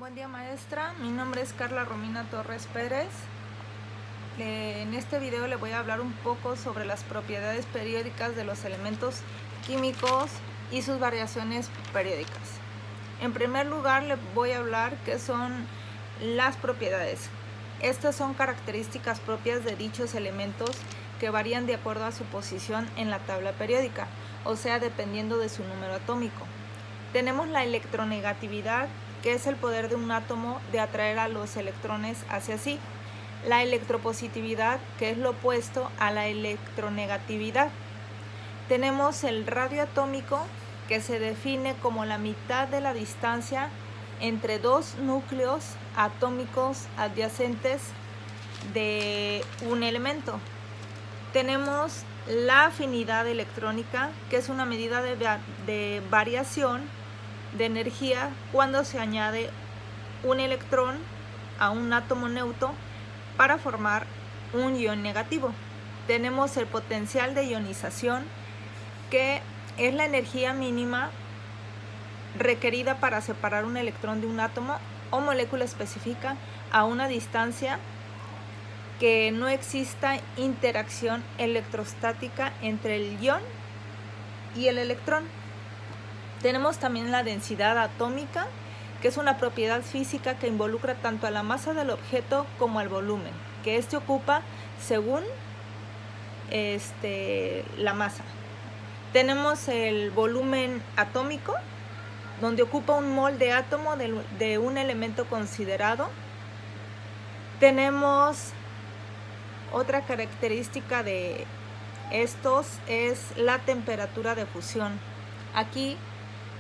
Buen día, maestra. Mi nombre es Carla Romina Torres Pérez. En este video le voy a hablar un poco sobre las propiedades periódicas de los elementos químicos y sus variaciones periódicas. En primer lugar, le voy a hablar qué son las propiedades. Estas son características propias de dichos elementos que varían de acuerdo a su posición en la tabla periódica, o sea, dependiendo de su número atómico. Tenemos la electronegatividad, que es el poder de un átomo de atraer a los electrones hacia sí. La electropositividad, que es lo opuesto a la electronegatividad. Tenemos el radio atómico, que se define como la mitad de la distancia entre dos núcleos atómicos adyacentes de un elemento. Tenemos la afinidad electrónica, que es una medida de variación de energía cuando se añade un electrón a un átomo neutro para formar un ion negativo. Tenemos el potencial de ionización, que es la energía mínima requerida para separar un electrón de un átomo o molécula específica a una distancia que no exista interacción electrostática entre el ion y el electrón. Tenemos también la densidad atómica, que es una propiedad física que involucra tanto a la masa del objeto como al volumen, que éste ocupa según la masa. Tenemos el volumen atómico, donde ocupa un mol de átomo de un elemento considerado. Tenemos otra característica de estos es la temperatura de fusión. Aquí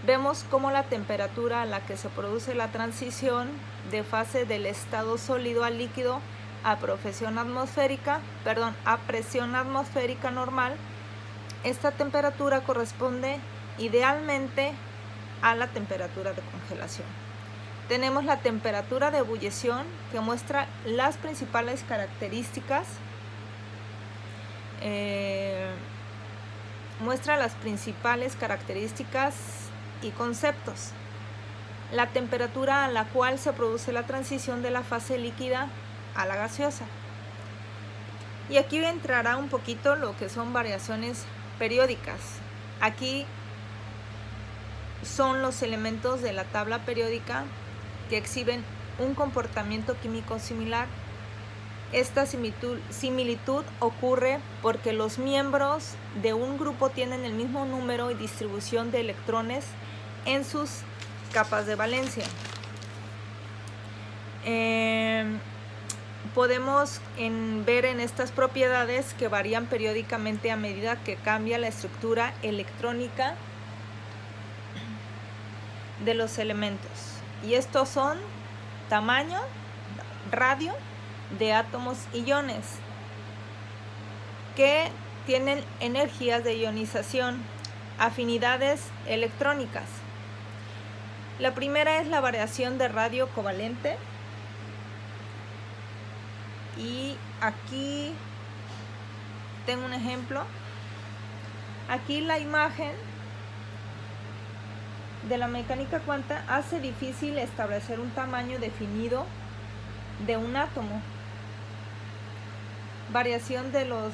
vemos cómo la temperatura a la que se produce la transición de fase del estado sólido al líquido a presión atmosférica normal. Esta temperatura corresponde idealmente a la temperatura de congelación. Tenemos la temperatura de ebullición, que muestra las principales características y conceptos. La temperatura a la cual se produce la transición de la fase líquida a la gaseosa. Y aquí entrará un poquito lo que son variaciones periódicas. Aquí son los elementos de la tabla periódica que exhiben un comportamiento químico similar. Esta similitud ocurre porque los miembros de un grupo tienen el mismo número y distribución de electrones en sus capas de valencia. Podemos ver en estas propiedades que varían periódicamente a medida que cambia la estructura electrónica de los elementos. Y estos son tamaño, radio de átomos y iones, que tienen energías de ionización, afinidades electrónicas. La primera es la variación de radio covalente. Y aquí tengo un ejemplo. Aquí la imagen de la mecánica cuántica hace difícil establecer un tamaño definido de un átomo. Variación de los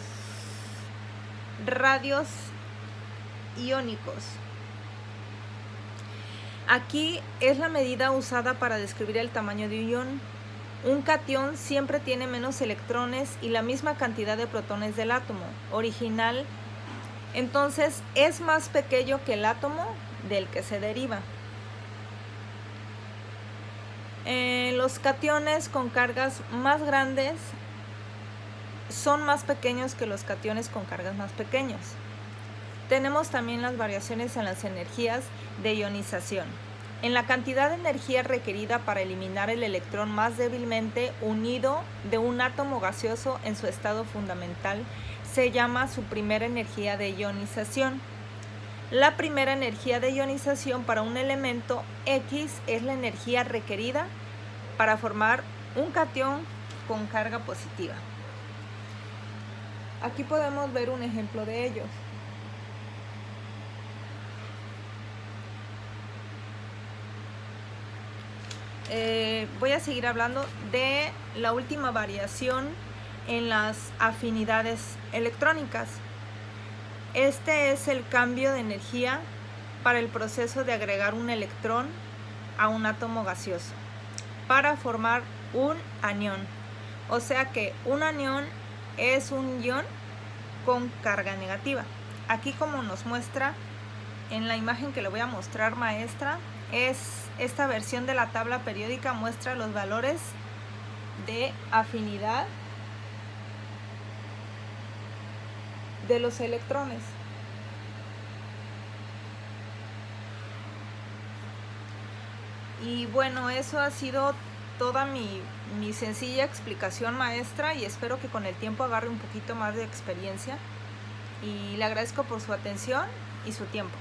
radios iónicos. Aquí es la medida usada para describir el tamaño de un ion. Un catión siempre tiene menos electrones y la misma cantidad de protones del átomo original, entonces es más pequeño que el átomo del que se deriva. Los cationes con cargas más grandes son más pequeños que los cationes con cargas más pequeños. Tenemos también las variaciones en las energías de ionización. En la cantidad de energía requerida para eliminar el electrón más débilmente unido de un átomo gaseoso en su estado fundamental se llama su primera energía de ionización. La primera energía de ionización para un elemento X es la energía requerida para formar un catión con carga positiva. Aquí podemos ver un ejemplo de ello. voy a seguir hablando de la última variación en las afinidades electrónicas. Este es el cambio de energía para el proceso de agregar un electrón a un átomo gaseoso para formar un anión. O sea que un anión es un ion con carga negativa. Aquí, como nos muestra en la imagen que le voy a mostrar, maestra, es esta versión de la tabla periódica, muestra los valores de afinidad de los electrones. Y bueno, eso ha sido toda mi sencilla explicación, maestra, y espero que con el tiempo agarre un poquito más de experiencia. Y le agradezco por su atención y su tiempo.